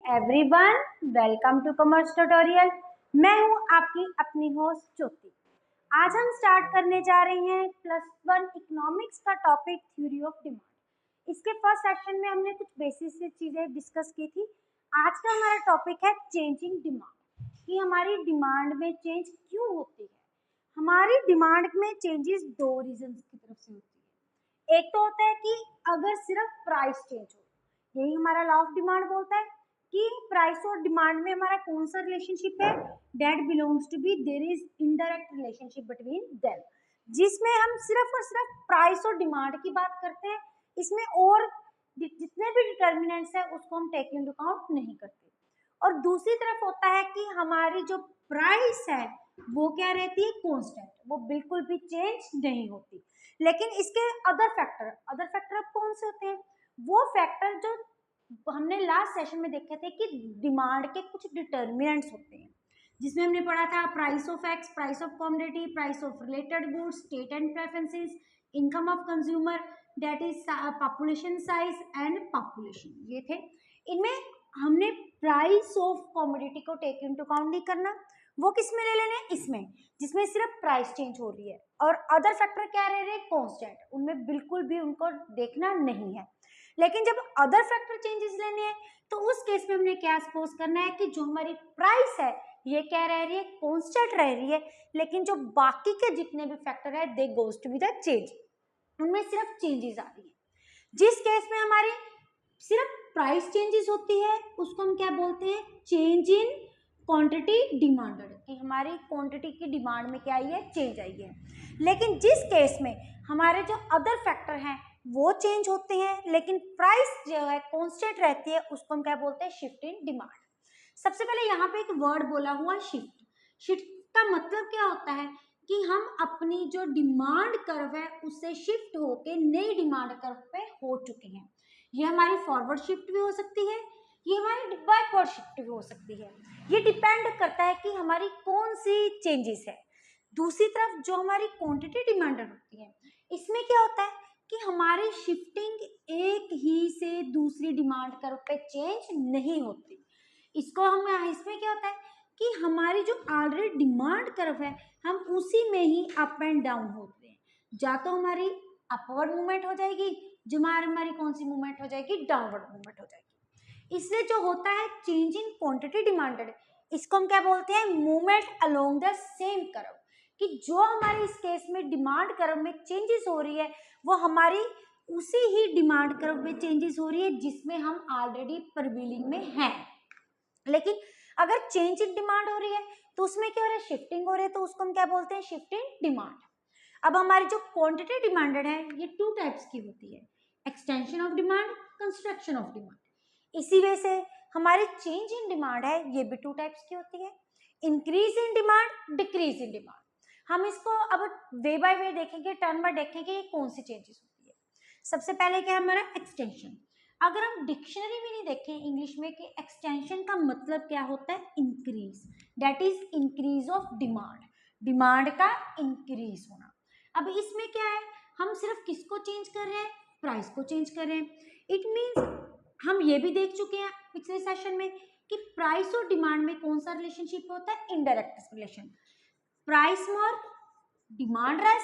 Everyone, welcome to commerce tutorial. मैं हूं आपकी अपनी होस्ट ज्योति। आज हम स्टार्ट करने जा रहे हैं +1 इकोनॉमिक्स का टॉपिक थ्योरी ऑफ डिमांड। इसके फर्स्ट सेक्शन में हमने कुछ बेसिक सी चीजें डिस्कस की थी। आज का हमारा टॉपिक है चेंजिंग डिमांड, कि हमारी डिमांड में चेंज क्यों होती है। हमारी डिमांड में चेंजेस दो रीजंस की तरफ से होती है। एक तो होता है कि अगर सिर्फ प्राइस चेंज हो, यही हमारा लॉ ऑफ डिमांड बोलता है कि प्राइस और डिमांड में हमारा कौन सा रिलेशनशिप है, that belongs to be there is indirect relationship between them, जिसमें हम सिर्फ और सिर्फ प्राइस और डिमांड की बात करते हैं। इसमें और जितने भी डिटर्मिनेंट्स है उसको हम टेक इनटू अकाउंट नहीं करते। और दूसरी तरफ होता है कि हमारी जो प्राइस है वो क्या रहती है, कांस्टेंट, वो बिल्कुल भी चेंज नहीं होती। लेकिन इसके अदर फैक्टर अब कौन से होते हैं, वो फैक्टर जो हमने लास्ट सेशन में देखे थे कि डिमांड के कुछ डिटर्मिनेंट्स होते हैं, जिसमें हमने पढ़ा था price of x, price of commodity, price of related goods, state and preferences, income of consumer, that is population size and population. ये थे। इनमें हमने प्राइस ऑफ कमोडिटी को टेक इनटू अकाउंट नहीं करना। वो किस में ले लेने, इसमें जिसमें सिर्फ प्राइस चेंज हो रही है और अदर फैक्टर क्या रह रहे हैं, कांस्टेंट, उनमें बिल्कुल भी उनको देखना नहीं है। लेकिन जब अदर फैक्टर चेंजेस लेने हैं तो उस केस में हमने क्या सपोज करना है कि जो हमारी प्राइस है ये क्या रह रही है, कांस्टेंट रह रही है, लेकिन जो बाकी के जितने भी फैक्टर है they goes to be the change, उनमें सिर्फ चेंजेस आ रही है। जिस केस में हमारी सिर्फ प्राइस चेंजेस होती है उसको हम क्या बोलते हैं, चेंज इन क्वांटिटी डिमांडेड, कि हमारी क्वांटिटी की डिमांड में क्या आई है, चेंज आई है। लेकिन जिस केस में हमारे जो अदर फैक्टर हैं वो चेंज होते हैं लेकिन प्राइस जो है कांस्टेंट रहती है, उसको हम क्या बोलते हैं, शिफ्ट इन डिमांड। सबसे पहले यहाँ पे एक वर्ड बोला हुआ शिफ्ट। शिफ्ट का मतलब क्या होता है कि हम अपनी जो डिमांड कर्व है उससे शिफ्ट होके नई डिमांड कर्व पे हो चुके हैं। ये हमारी फॉरवर्ड शिफ्ट भी हो सकती है, ये हमारी बैकवर्ड शिफ्ट भी हो सकती है। ये डिपेंड करता है कि हमारी कौन सी चेंजेस है। दूसरी तरफ जो हमारी क्वांटिटी डिमांडेड होती है, इसमें क्या होता है कि हमारी शिफ्टिंग एक ही से दूसरी डिमांड कर्व पे चेंज नहीं होती। इसको हम इसमें क्या होता है कि हमारी जो ऑलरेडी डिमांड कर्व है हम उसी में ही अप एंड डाउन होते हैं। या तो हमारी अपवर्ड मूवमेंट हो जाएगी, जो हमारी कौन सी मूवमेंट हो जाएगी, डाउनवर्ड मूवमेंट हो जाएगी। इसलिए जो होता है चेंज इन क्वांटिटी डिमांडेड, इसको हम क्या बोलते हैं, movement along the same curve, कि जो हमारे इस केस में डिमांड कर्व में चेंजेस हो रही है वो हमारी उसी ही डिमांड कर्व में चेंजेस हो रही है जिसमें हम ऑलरेडी प्रिवेलिंग में हैं। लेकिन अगर चेंज इन डिमांड हो रही है तो उसमें क्या हो रहा है, शिफ्टिंग हो रही है, तो उसको हम क्या बोलते हैं, शिफ्ट इन डिमांड। अब हमारी जो क्वांटिटी डिमांडेड है ये 2 टाइप्स की होती है, extension of demand, construction of demand. इसी वजह से हमारी चेंज इन डिमांड है ये भी 2 टाइप्स की होती है, increase in demand, decrease in demand. हम इसको अब वे बाय वे देखेंगे, टर्न बाय देखेंगे ये कौन सी चेंजेस होती है। सबसे पहले क्या है हमारा एक्सटेंशन। अगर हम डिक्शनरी में नहीं देखें इंग्लिश में कि एक्सटेंशन का मतलब क्या होता है, increase, that is increase of demand, demand का इंक्रीज होना। अब इसमें क्या है, हम सिर्फ किसको चेंज कर रहे हैं, प्राइस को चेंज कर रहे हैं। इट मीन्स हम ये भी देख चुके हैं पिछले सेशन में कि प्राइस और डिमांड में कौन सा रिलेशनशिप होता है, indirect relation. Price more demand less,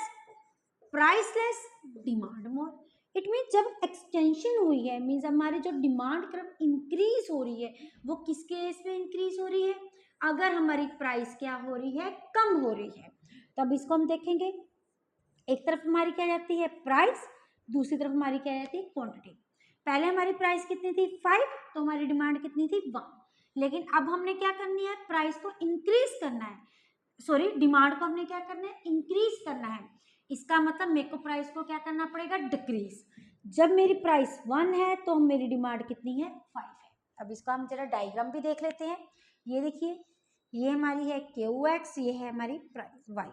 price less demand more. It mean जब एक्सटेंशन हुई है मीन्स हमारी जो डिमांड कर्व इंक्रीज हो रही है वो किस केस में इंक्रीज हो रही है, अगर हमारी प्राइस क्या हो रही है, कम हो रही है। तब इसको हम देखेंगे, एक तरफ हमारी क्या जाती है प्राइस, दूसरी तरफ हमारी क्या जाती है क्वांटिटी। पहले हमारी प्राइस कितनी थी 5, तो हमारी डिमांड कितनी थी 1। लेकिन अब हमने क्या करनी है, प्राइस को इंक्रीज करना है, सॉरी डिमांड को हमने क्या करना है, इंक्रीज करना है। इसका मतलब मेरे को प्राइस को क्या करना पड़ेगा, डिक्रीज। जब मेरी प्राइस 1 है तो मेरी डिमांड कितनी है, 5 है। अब इसको हम जरा डायग्राम भी देख लेते हैं। ये देखिए, ये हमारी है QX, ये है हमारी प्राइस Y।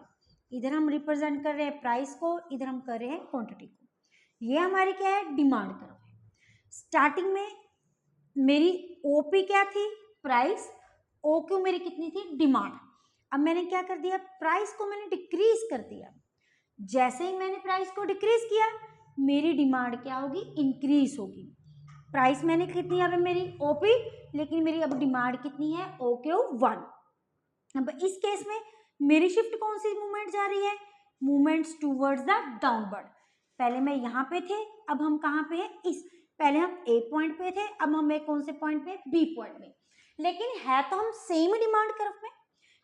इधर हम रिप्रेजेंट कर रहे हैं प्राइस को, इधर हम कर रहे हैं क्वांटिटी को। ये हमारी क्या है, डिमांड कर्व है। स्टार्टिंग में मेरी OP क्या थी, प्राइस, OQ मेरी कितनी थी, डिमांड। अब मैंने क्या कर दिया, प्राइस को मैंने डिक्रीज कर दिया। जैसे ही मैंने प्राइस को डिक्रीज किया मेरी डिमांड क्या होगी, इंक्रीज होगी। प्राइस मैंने कितनी है मेरी ओपी, लेकिन मेरी अब डिमांड कितनी है OQ1। अब इस केस में मेरी शिफ्ट कौन सी मूवमेंट जा रही है, मूवमेंट्स टूवर्ड्स द डाउनवर्ड। पहले मैं यहाँ पे थे, अब हम कहाँ पे हैं, इस पहले हम ए पॉइंट पे थे, अब हम एक कौन से पॉइंट पे, बी पॉइंट में, लेकिन है तो हम सेम डिमांड कर्व में।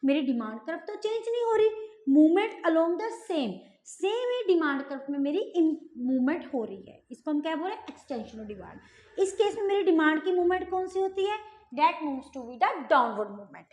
मेरी डिमांड कर्व तो चेंज नहीं हो रही, movement along the same he demand curve में मेरी मूवमेंट हो रही है। इसको हम क्या बोल रहे हैं, एक्सटेंशन ऑफ डिमांड। इस केस में मेरी डिमांड की मूवमेंट कौन सी होती है, that moves to be the downward movement.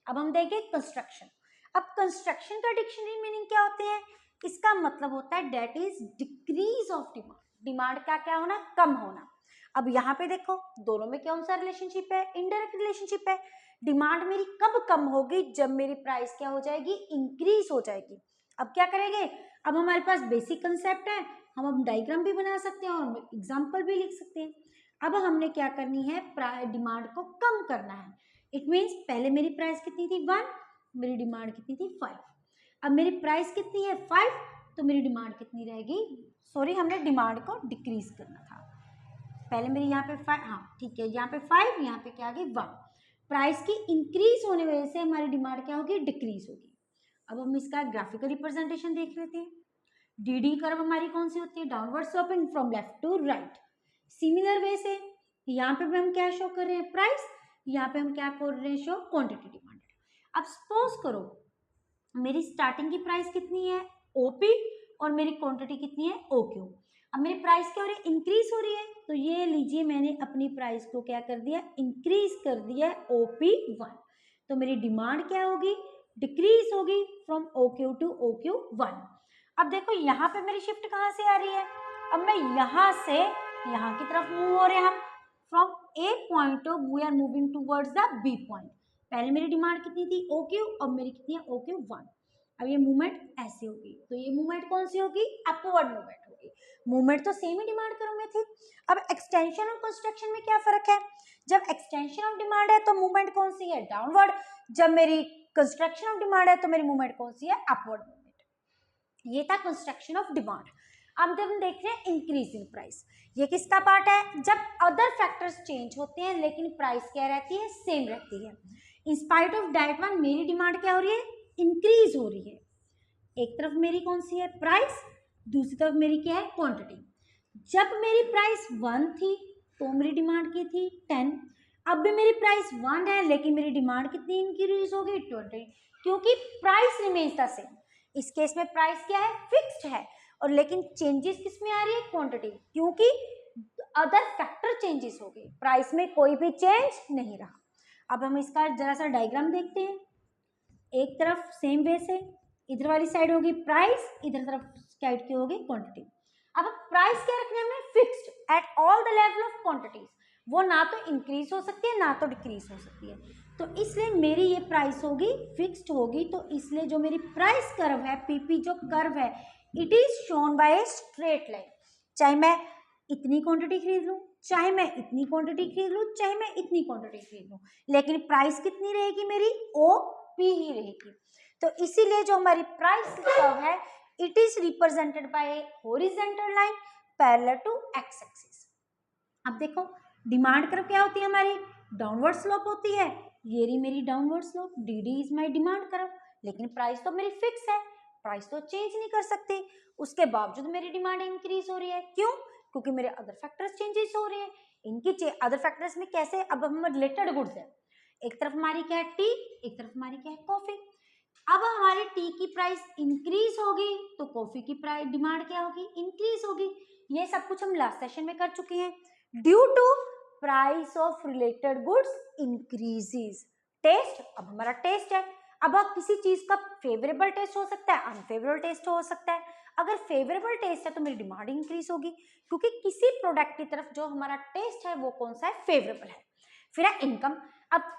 अब हम देखें कंस्ट्रक्शन। अब कंस्ट्रक्शन का डिक्शनरी मीनिंग क्या होते हैं, इसका मतलब होता है that is decrease of demand. Demand का क्या होना, कम होना। अब यहाँ पे देखो दोनों में कौन सा रिलेशनशिप है, इनडायरेक्ट रिलेशनशिप है। डिमांड मेरी कब कम होगी, जब मेरी प्राइस क्या हो जाएगी, इंक्रीज हो जाएगी। अब क्या करेंगे, अब हमारे पास बेसिक कंसेप्ट है, हम अब डायग्राम भी बना सकते हैं और एग्जाम्पल भी लिख सकते हैं। अब हमने क्या करनी है, डिमांड को कम करना है। इट मीन्स पहले मेरी प्राइस कितनी थी 1, मेरी डिमांड कितनी थी 5। अब मेरी प्राइस कितनी है 5, तो मेरी डिमांड कितनी रहेगी, सॉरी हमने डिमांड को डिक्रीज करना था। पहले मेरी यहाँ पे 5, हाँ ठीक है, यहाँ पे 5, यहाँ पे क्या आ गई 1। प्राइस की इंक्रीज होने वजह से हमारी डिमांड क्या होगी, डिक्रीज होगी। अब हम इसका ग्राफिकल रिप्रेजेंटेशन देख लेते हैं। डीडी कर्व हमारी कौन सी होती है, downward sloping from left to right. Similar way से यहाँ पे भी हम क्या शो कर रहे हैं, प्राइस, यहाँ पे हम क्या कर रहे हैं, शो क्वांटिटी डिमांडेड। अब सपोज करो मेरी स्टार्टिंग की प्राइस कितनी है ओपी और मेरी क्वांटिटी कितनी है OQ। अब मेरी प्राइस क्या हो रही है, इंक्रीज हो रही है, तो ये लीजिए मैंने अपनी प्राइस को क्या कर दिया, इंक्रीज कर दिया OP1। तो मेरी डिमांड क्या होगी, डिक्रीज होगी फ्रॉम OQ टू OQ1। अब देखो यहाँ पे मेरी शिफ्ट कहाँ से आ रही है, अब मैं यहाँ से यहाँ की तरफ मूव हो रहे हैं हम। From A point of we are moving towards the B point. पहले मेरी डिमांड कितनी थी OQ, अब मेरी कितनी है OQ1। अब ये मूवमेंट ऐसे होगी, तो ये मूवमेंट कौन सी होगी, अपवर्ड मूवमेंट होगी। मूवमेंट तो सेम ही डिमांड कर्व में थी। अब एक्सटेंशन और कंस्ट्रक्शन में क्या फर्क है, जब एक्सटेंशन ऑफ डिमांड है तो मूवमेंट कौन सी है, डाउनवर्ड। जब मेरी कंस्ट्रक्शन ऑफ डिमांड है तो मेरी मूवमेंट कौन सी है, अपवर्ड मूवमेंट। ये था कंस्ट्रक्शन ऑफ डिमांड। अब जब हम देख रहे हैं इंक्रीज इन प्राइस, ये किसका पार्ट है, जब अदर फैक्टर्स चेंज होते हैं लेकिन प्राइस क्या रहती है, सेम रहती है। In spite of that one मेरी डिमांड क्या हो रही है, इंक्रीज हो रही है। एक तरफ मेरी कौन सी है, प्राइस, दूसरी तरफ मेरी क्या है, क्वांटिटी। जब मेरी प्राइस 1 थी तो मेरी डिमांड की थी 10। अब भी मेरी प्राइस 1 है लेकिन मेरी डिमांड कितनी इंक्रीज हो गई, 20, क्योंकि प्राइस रिमेन्स द सेम। इस केस में प्राइस क्या है, फिक्स्ड है, और लेकिन चेंजेस किस में आ रही है, क्वांटिटी, क्योंकि अदर फैक्टर चेंजेस हो गए, प्राइस में कोई भी चेंज नहीं रहा। अब हम इसका जरा सा डायग्राम देखते हैं। एक तरफ सेम वे से इधर वाली साइड होगी प्राइस, इधर तरफ साइड की होगी क्वांटिटी। अब प्राइस क्या रखना है हमें, fixed at all the level of quantities. वो ना तो इंक्रीज हो सकती है ना तो डिक्रीज हो सकती है, तो इसलिए मेरी ये प्राइस होगी फिक्स्ड होगी। तो इसलिए जो मेरी प्राइस कर्व है, पीपी जो कर्व है, it is shown bye a straight line. चाहे मैं इतनी क्वांटिटी खरीद लूं, चाहे मैं इतनी क्वांटिटी खरीद लूं, चाहे मैं इतनी क्वांटिटी खरीद लूं, लेकिन प्राइस कितनी रहेगी मेरी, OP ही रहेगी। तो इसीलिए जो हमारी प्राइस कर्व है, it is represented by a horizontal line parallel to x axis. अब देखो डिमांड कर्व क्या होती है हमारी, डाउनवर्ड स्लोप होती है। ये रही मेरी downward slope, DD is my demand curve, लेकिन प्राइस तो मेरी फिक्स है, प्राइस तो चेंज नहीं कर सकती। उसके बावजूद मेरी डिमांड इंक्रीज हो रही है, क्यों, क्योंकि मेरे अदर फैक्टर्स चेंजेस हो रहे हैं। इनकी अदर फैक्टर्स में कैसे, अब हम रिलेटेड गुड्स है, एक तरफ हमारी क्या है टी, एक तरफ हमारी क्या है कॉफी। अब हमारी टी की प्राइस इंक्रीज होगी तो कॉफी की प्राइस डिमांड क्या होगी, इंक्रीज होगी। ये सब कुछ हम लास्ट सेशन में कर चुके हैं। Due to price of related goods increases. Taste, अब हमारा टेस्ट है, अब किसी चीज का फेवरेबल टेस्ट हो सकता है, अनफेवरेबल टेस्ट हो सकता है। अगर फेवरेबल टेस्ट है तो मेरी डिमांड इंक्रीज होगी, क्योंकि किसी प्रोडक्ट की तरफ जो हमारा टेस्ट है वो कौन सा है, फेवरेबल है। फिर है इनकम। अब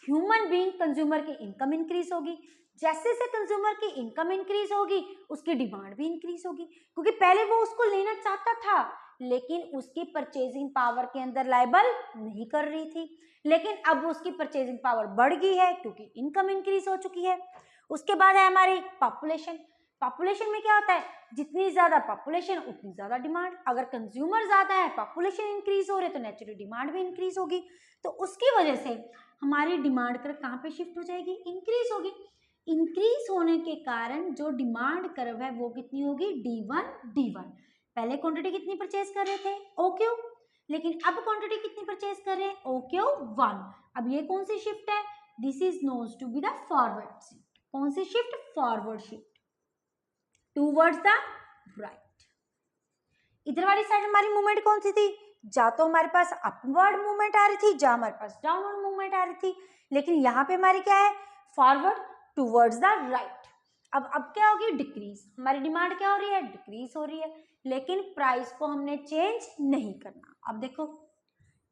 ह्यूमन बीइंग कंज्यूमर की इनकम इंक्रीज होगी, जैसे जैसे कंज्यूमर की इनकम इंक्रीज होगी उसकी डिमांड भी इंक्रीज होगी, क्योंकि पहले वो उसको लेना चाहता था लेकिन उसकी परचेजिंग पावर के अंदर लायबल नहीं कर रही थी, लेकिन अब उसकी परचेजिंग पावर बढ़ गई है क्योंकि इनकम इंक्रीज हो चुकी है। उसके बाद है हमारी पॉपुलेशन। पॉपुलेशन में क्या होता है, जितनी ज्यादा पॉपुलेशन उतनी ज्यादा डिमांड। अगर कंज्यूमर ज्यादा है, पॉपुलेशन इंक्रीज हो रही है, तो नेचुरली डिमांड भी इंक्रीज होगी। तो उसकी वजह से हमारी डिमांड कर्व कहाँ पे शिफ्ट हो जाएगी, इंक्रीज होगी। इंक्रीज होने के कारण जो डिमांड कर्व है वो कितनी होगी, D1। पहले क्वांटिटी कितनी परचेज कर रहे थे, OQ, लेकिन अब क्वांटिटी कितनी परचेज कर रहे हैं, OQ1। अब ये कौन सी शिफ्ट है, this is known to be the forward shift. कौन सी shift, forward shift towards the right. इधर वाली साइड हमारी मूवमेंट कौन सी थी, जा तो हमारे पास अपवर्ड मूवमेंट आ रही थी, जा हमारे पास डाउनवर्ड मूवमेंट आ रही थी, लेकिन यहाँ पे हमारी क्या है, फॉरवर्ड टूवर्ड्स द राइट। अब क्या होगी, डिक्रीज। हमारी डिमांड क्या हो रही है, डिक्रीज हो रही है, लेकिन प्राइस को हमने चेंज नहीं करना। अब देखो,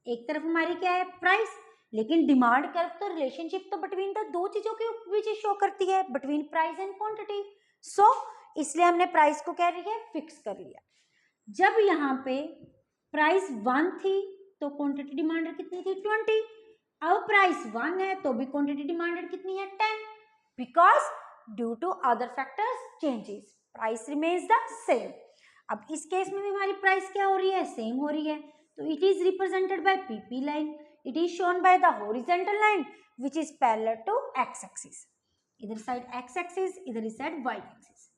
एक तरफ हमारी क्या है, प्राइस, लेकिन डिमांड कर्व तो रिलेशनशिप तो बिटवीन द दो चीजों के बीच शो करती है, बिटवीन प्राइस एंड क्वांटिटी। सो इसलिए हमने प्राइस को क्या लिया, फिक्स कर लिया। जब यहाँ पे प्राइस 1 थी तो क्वांटिटी डिमांडेड कितनी थी, 20। अब प्राइस 1 है तो भी क्वांटिटी डिमांडेड कितनी है, 10, because due to other factors changes price remains the same. अब इस केस में भी हमारी प्राइस क्या हो रही है, सेम हो रही है, तो it is represented by PP line, it is shown by the horizontal line which is parallel to X axis. इधर साइड X एक्सिस, इधर इस साइड Y एक्सिस।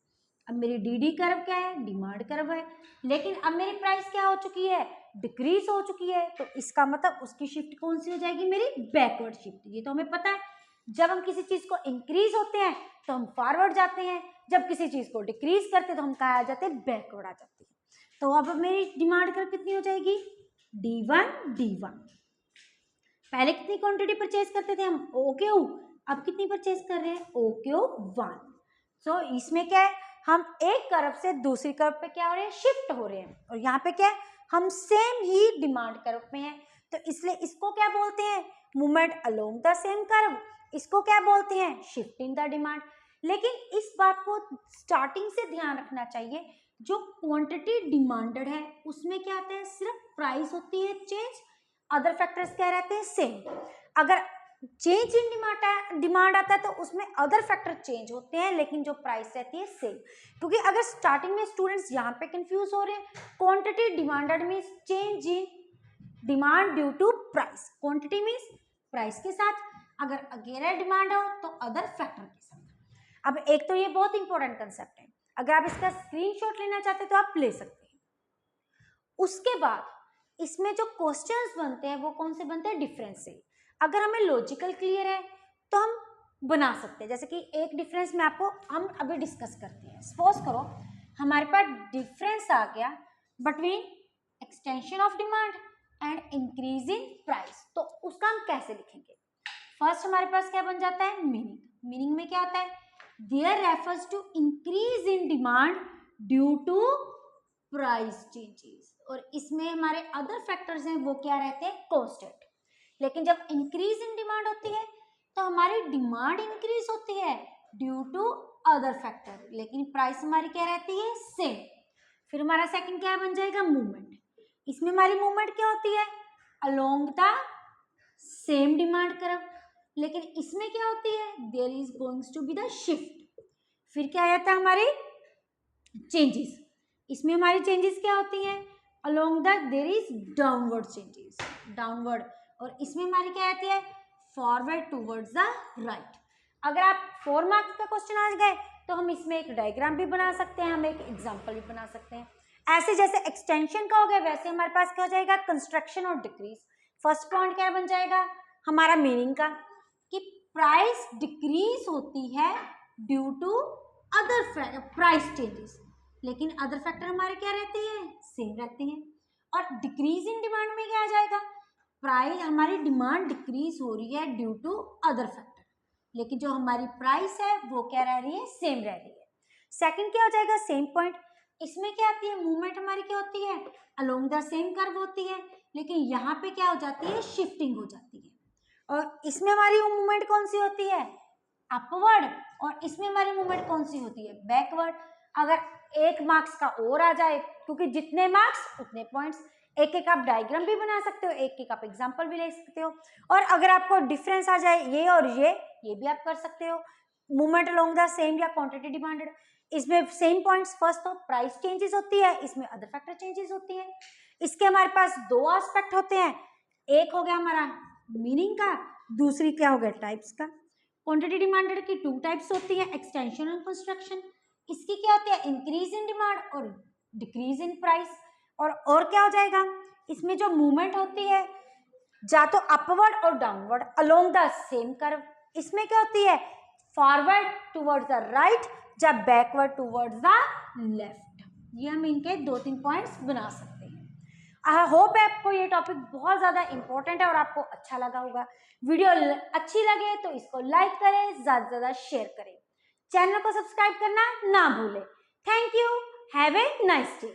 अब मेरी DD कर्व क्या है, डिमांड कर्व है, लेकिन अब मेरी प्राइस क्या हो चुकी है, डिक्रीज हो चुकी है, तो इसका मतलब उसकी शिफ्ट कौन सी हो जाएगी, मेरी बैकवर्ड शिफ्ट। ये तो हमें पता है, जब हम किसी चीज को इंक्रीज होते हैं तो हम फॉरवर्ड जाते हैं, जब किसी चीज को डिक्रीज करते हैं तो हम कहाँ आ जाते हैं, बैकवर्ड आ जाते हैं। तो अब मेरी डिमांड कर्व कितनी हो जाएगी, D1। पहले कितनी क्वांटिटी परचेज करते थे हम, OQ, अब कितनी परचेज कर रहे हैं, OQ1। सो इसमें क्या है, हम एक कर्व से दूसरी कर्व पे क्या हो रहे हैं, शिफ्ट हो रहे हैं, और यहाँ पे क्या है, हम सेम ही डिमांड कर्व पे हैं, तो इसलिए इसको क्या बोलते हैं, movement along the same curve. इसको क्या बोलते हैं, शिफ्टिंग द डिमांड। लेकिन इस बात को स्टार्टिंग से ध्यान रखना चाहिए, जो क्वांटिटी डिमांडेड है उसमें क्या आता है, सिर्फ प्राइस होती है चेंज, अदर फैक्टर्स क्या रहते हैं, सेम। अगर चेंज इन डिमांड आता है तो उसमें अदर फैक्टर चेंज होते हैं, लेकिन जो प्राइस रहती है सेम। क्योंकि अगर स्टार्टिंग में स्टूडेंट्स यहाँ पे कंफ्यूज हो रहे हैं, quantity demanded means change in demand due to price, quantity means price के साथ, अगर अगेन डिमांड हो तो अदर फैक्टर के साथ। अब एक तो ये बहुत इंपॉर्टेंट कंसेप्ट है, अगर आप इसका स्क्रीनशॉट लेना चाहते हैं तो आप ले सकते हैं। उसके बाद इसमें जो क्वेश्चंस बनते हैं वो कौन से बनते हैं, डिफरेंस से। अगर हमें लॉजिकल क्लियर है तो हम बना सकते हैं, जैसे कि एक डिफरेंस में आपको हम अभी डिस्कस करते हैं। सपोज करो हमारे पास डिफरेंस आ गया between extension of demand and increase in price, तो उसका हम कैसे लिखेंगे। फर्स्ट हमारे पास क्या बन जाता है, मीनिंग में क्या होता है, there refers to increase in demand due to price changes, और इसमें हमारे अदर फैक्टर्स हैं वो क्या रहते हैं, कांस्टेंट। लेकिन जब इंक्रीज इन डिमांड होती है तो हमारी डिमांड इंक्रीज होती है ड्यू टू अदर फैक्टर, लेकिन प्राइस हमारी क्या रहती है, सेम। फिर हमारा सेकंड क्या बन जाएगा, मूवमेंट। इसमें हमारी मूवमेंट क्या होती है, along the same demand curve, लेकिन इसमें क्या होती है, there is going to be the shift. फिर क्या आता है हमारी चेंजेस, इसमें हमारी चेंजेस क्या होती हैं, along the there is downward changes, downward, और इसमें हमारी क्या आती है, फॉरवर्ड टूवर्ड्स द राइट। अगर आप 4 मार्क्स का क्वेश्चन आ गए तो हम इसमें एक डायग्राम भी बना सकते हैं, हम एक एग्जांपल भी बना सकते हैं। ऐसे जैसे एक्सटेंशन का हो गया वैसे हमारे पास क्या हो जाएगा, कंस्ट्रक्शन और डिक्रीज। फर्स्ट पॉइंट क्या बन जाएगा हमारा मीनिंग का, कि प्राइस डिक्रीज होती है due to other price changes, लेकिन अदर फैक्टर हमारे क्या रहते हैं, सेम रहते हैं। और डिक्रीज इन डिमांड में क्या आ जाएगा, प्राइस हमारी डिमांड डिक्रीज हो रही है ड्यू टू अदर फैक्टर, लेकिन जो हमारी प्राइस है वो क्या रह रही है, सेम रह रही है। सेकंड क्या हो जाएगा, सेम पॉइंट। इसमें क्या आती है, मूवमेंट हमारी क्या होती है, अलोंग द सेम कर्व होती है, लेकिन यहाँ पे क्या हो जाती है, शिफ्टिंग हो जाती है। और इसमें हमारी मूवमेंट कौन सी होती है, अपवर्ड, और इसमें हमारी मूवमेंट कौन सी होती है, बैकवर्ड। अगर 1 मार्क्स का और आ जाए, क्योंकि जितने मार्क्स उतने पॉइंट्स, एक एक आप डायग्राम भी बना सकते हो, एक एक आप एग्जांपल भी ले सकते हो। और अगर आपको डिफरेंस आ जाए ये और ये भी आप कर सकते हो, मूवमेंट अलोंग द सेम या क्वांटिटी डिमांडेड। इसमें सेम पॉइंट्स, फर्स्ट तो प्राइस चेंजेस होती है, इसमें अदर फैक्टर चेंजेस होती है। इसके हमारे पास दो एस्पेक्ट होते हैं, एक हो गया हमारा मीनिंग का, दूसरी क्या हो गया टाइप्स का। क्वांटिटी डिमांडेड की टू टाइप्स होती है, एक्सटेंशन और कंस्ट्रक्शन। इसकी क्या होती है, इंक्रीज इन डिमांड और डिक्रीज इन प्राइस। और क्या हो जाएगा, इसमें जो मूवमेंट होती है या तो अपवर्ड और downward along the same curve. इसमें क्या होती है, फॉरवर्ड टुवर्ड्स द राइट या बैकवर्ड टुवर्ड्स द लेफ्ट। ये हम इनके 2-3 पॉइंट्स बना सकते हैं। आई होप आपको ये टॉपिक बहुत ज्यादा इंपॉर्टेंट है और आपको अच्छा लगा होगा। वीडियो अच्छी लगे तो इसको लाइक करें, ज्यादा से ज्यादा शेयर करें, चैनल को सब्सक्राइब करना ना भूलें। Thank you, have a nice day.